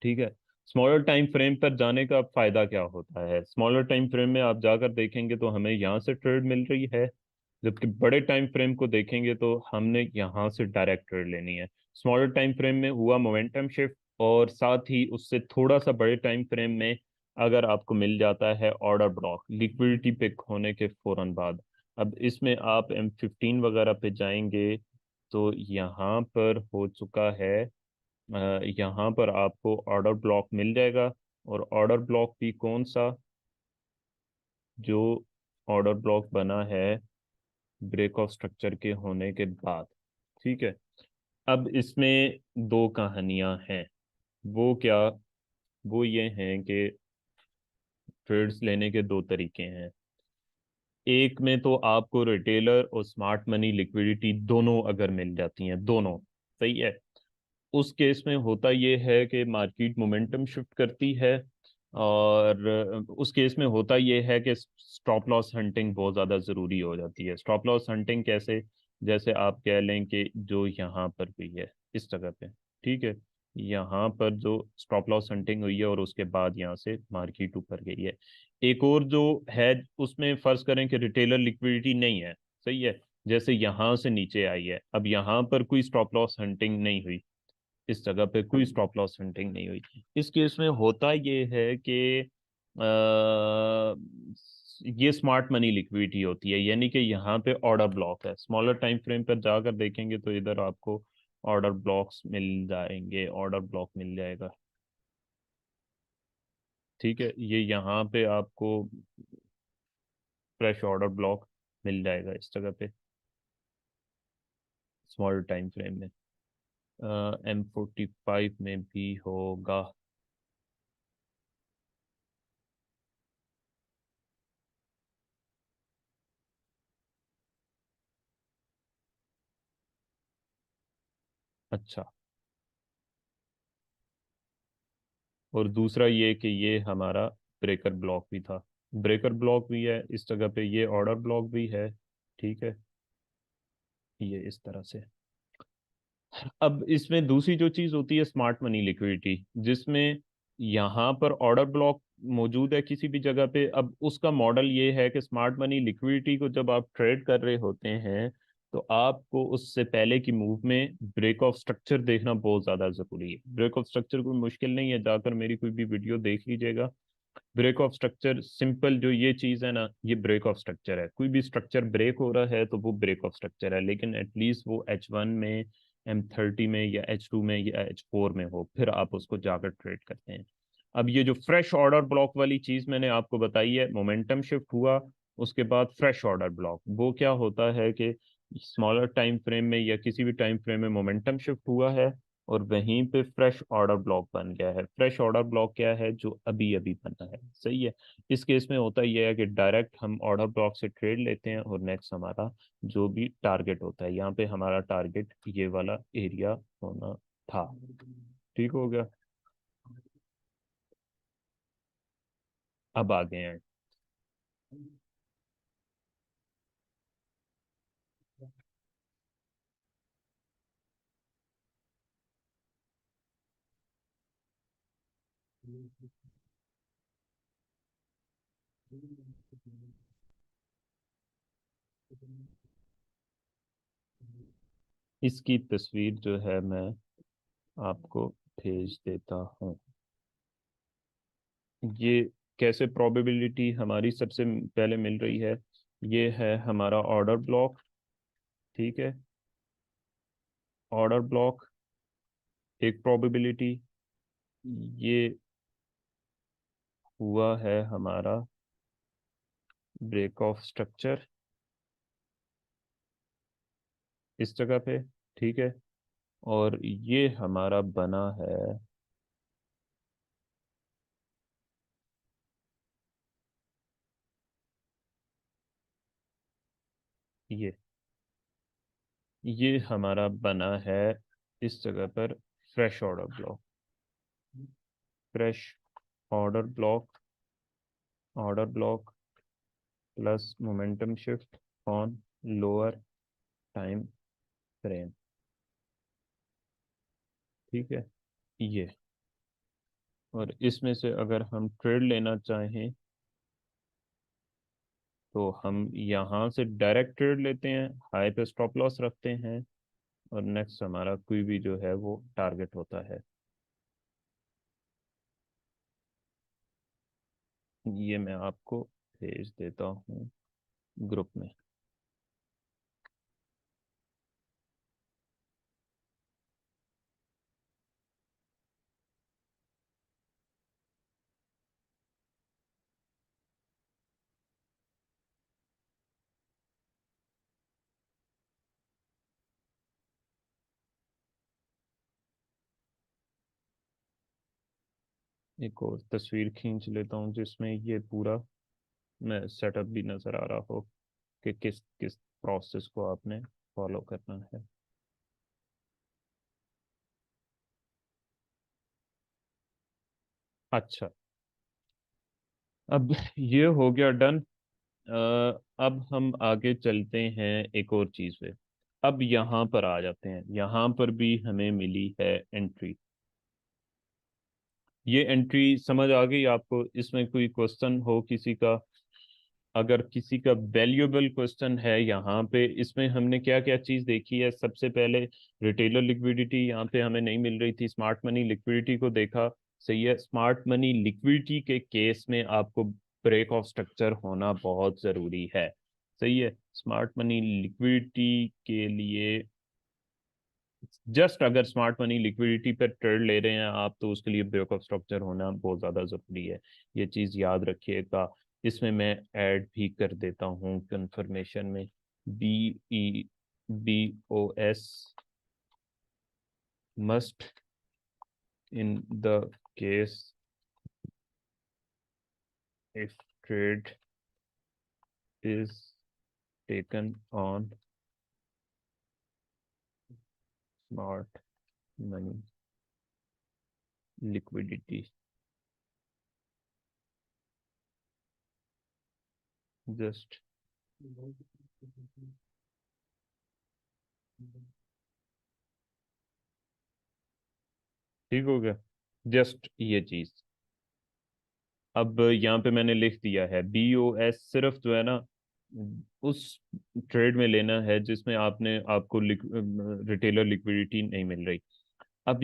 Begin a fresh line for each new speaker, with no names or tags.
ठीक है। Smaller time frame पर जाने का फायदा क्या होता है? स्मॉलर टाइम फ्रेम में आप जाकर देखेंगे तो हमें यहाँ से ट्रेड मिल रही है, जबकि बड़े टाइम फ्रेम को देखेंगे तो हमने यहाँ से डायरेक्ट ट्रेड लेनी है। स्मॉलर टाइम फ्रेम में हुआ मोमेंटम शिफ्ट, और साथ ही उससे थोड़ा सा बड़े टाइम फ्रेम में अगर आपको मिल जाता है ऑर्डर ब्लॉक लिक्विडिटी पिक होने के फौरन बाद। अब इसमें आप M15 वगैरह पे जाएंगे तो यहाँ पर हो चुका है, यहाँ पर आपको ऑर्डर ब्लॉक मिल जाएगा। और ऑर्डर ब्लॉक भी कौन सा? जो ऑर्डर ब्लॉक बना है ब्रेक ऑफ स्ट्रक्चर के होने के बाद। ठीक है। अब इसमें दो कहानियां हैं। वो क्या? वो ये हैं कि ट्रेड्स लेने के दो तरीके हैं। एक में तो आपको रिटेलर और स्मार्ट मनी लिक्विडिटी दोनों अगर मिल जाती हैं, दोनों सही है, उस केस में होता ये है कि मार्केट मोमेंटम शिफ्ट करती है। और उस केस में होता ये है कि स्टॉप लॉस हंटिंग बहुत ज़्यादा ज़रूरी हो जाती है। स्टॉप लॉस हंटिंग कैसे? जैसे आप कह लें कि जो यहाँ पर हुई है इस जगह पे, ठीक है, यहाँ पर जो स्टॉप लॉस हंटिंग हुई है और उसके बाद यहाँ से मार्केट ऊपर गई है। एक और जो है उसमें फर्ज करें कि रिटेलर लिक्विडिटी नहीं है, सही है, जैसे यहाँ से नीचे आई है, अब यहाँ पर कोई स्टॉप लॉस हंटिंग नहीं हुई, इस जगह पे कोई स्टॉप लॉस हंटिंग नहीं हुई। इस केस में होता ये है कि ये स्मार्ट मनी लिक्विडिटी होती है, यानी कि यहाँ पे ऑर्डर ब्लॉक है। स्मॉलर टाइम फ्रेम पर जाकर देखेंगे तो इधर आपको ऑर्डर ब्लॉक्स मिल जाएंगे, ऑर्डर ब्लॉक मिल जाएगा। ठीक है, ये यहाँ पे आपको फ्रेश ऑर्डर ब्लॉक मिल जाएगा इस जगह पे, स्मॉलर टाइम फ्रेम में। M45 में भी होगा। अच्छा। और दूसरा ये कि ये हमारा ब्रेकर ब्लॉक भी था, ब्रेकर ब्लॉक भी है इस जगह पे, ये ऑर्डर ब्लॉक भी है। ठीक है, ये इस तरह से। अब इसमें दूसरी जो चीज होती है स्मार्ट मनी लिक्विडिटी, जिसमें यहाँ पर ऑर्डर ब्लॉक मौजूद है किसी भी जगह पे। अब उसका मॉडल ये है कि स्मार्ट मनी लिक्विडिटी को जब आप ट्रेड कर रहे होते हैं तो आपको उससे पहले की मूव में ब्रेक ऑफ स्ट्रक्चर देखना बहुत ज्यादा जरूरी है। ब्रेक ऑफ स्ट्रक्चर कोई मुश्किल नहीं है, जाकर मेरी कोई भी वीडियो देख लीजिएगा। ब्रेक ऑफ स्ट्रक्चर सिंपल जो ये चीज है ना, ये ब्रेक ऑफ स्ट्रक्चर है। कोई भी स्ट्रक्चर ब्रेक हो रहा है तो वो ब्रेक ऑफ स्ट्रक्चर है, लेकिन एटलीस्ट वो H1 में, M30 में या H2 में या H4 में हो, फिर आप उसको जाकर ट्रेड करते हैं। अब ये जो फ्रेश ऑर्डर ब्लॉक वाली चीज मैंने आपको बताई है, मोमेंटम शिफ्ट हुआ उसके बाद फ्रेश ऑर्डर ब्लॉक, वो क्या होता है कि स्मॉलर टाइम फ्रेम में या किसी भी टाइम फ्रेम में मोमेंटम शिफ्ट हुआ है और वहीं पे फ्रेश ऑर्डर ब्लॉक बन गया है। फ्रेश ऑर्डर ब्लॉक क्या है? जो अभी अभी बना है, सही है। इस केस में होता यह है कि डायरेक्ट हम ऑर्डर ब्लॉक से ट्रेड लेते हैं और नेक्स्ट हमारा जो भी टारगेट होता है, यहाँ पे हमारा टारगेट ये वाला एरिया होना था। ठीक हो गया। अब आ गए हैं। इसकी तस्वीर जो है मैं आपको भेज देता हूँ। ये कैसे प्रोबेबिलिटी हमारी सबसे पहले मिल रही है? ये है हमारा ऑर्डर ब्लॉक। ठीक है, ऑर्डर ब्लॉक एक प्रोबेबिलिटी। ये हुआ है हमारा ब्रेक ऑफ स्ट्रक्चर इस जगह पे। ठीक है, और ये हमारा बना है ये हमारा बना है इस जगह पर fresh order block. Fresh order block, order block plus momentum shift on lower time frame. ठीक है, ये और इसमें से अगर हम ट्रेड लेना चाहें तो हम यहाँ से डायरेक्ट ट्रेड लेते हैं, हाई पे स्टॉप लॉस रखते हैं, और नेक्स्ट हमारा कोई भी जो है वो टारगेट होता है। ये मैं आपको भेज देता हूँ ग्रुप में। एक और तस्वीर खींच लेता हूँ जिसमें ये पूरा मैं सेटअप भी नज़र आ रहा हो कि किस किस प्रोसेस को आपने फॉलो करना है। अच्छा, अब ये हो गया डन। अब हम आगे चलते हैं एक और चीज़ पे। अब यहाँ पर आ जाते हैं, यहाँ पर भी हमें मिली है एंट्री। ये एंट्री समझ आ गई आपको? इसमें कोई क्वेश्चन हो किसी का? अगर किसी का वैल्यूएबल क्वेश्चन है यहाँ पे, इसमें हमने क्या क्या चीज़ देखी है? सबसे पहले रिटेलर लिक्विडिटी यहाँ पे हमें नहीं मिल रही थी, स्मार्ट मनी लिक्विडिटी को देखा। सही है, स्मार्ट मनी लिक्विडिटी के केस में आपको ब्रेक ऑफ स्ट्रक्चर होना बहुत ज़रूरी है। सही है, स्मार्ट मनी लिक्विडिटी के लिए जस्ट अगर स्मार्ट मनी लिक्विडिटी पर ट्रेड ले रहे हैं आप, तो उसके लिए ब्रेक ऑफ स्ट्रक्चर होना बहुत ज़्यादा ज़रूरी है। ये चीज़ याद रखिएगा। इसमें मैं ऐड भी कर देता हूँ कंफर्मेशन में, BEBOS must in the case if trade is taken on smart money liquidity. Just ठीक हो गया, जस्ट ये चीज़। अब यहाँ पे मैंने लिख दिया है BOS, सिर्फ जो है ना उस ट्रेड में लेना है जिसमें आपने आपको रिटेलर लिक्विडिटी नहीं मिल रही। अब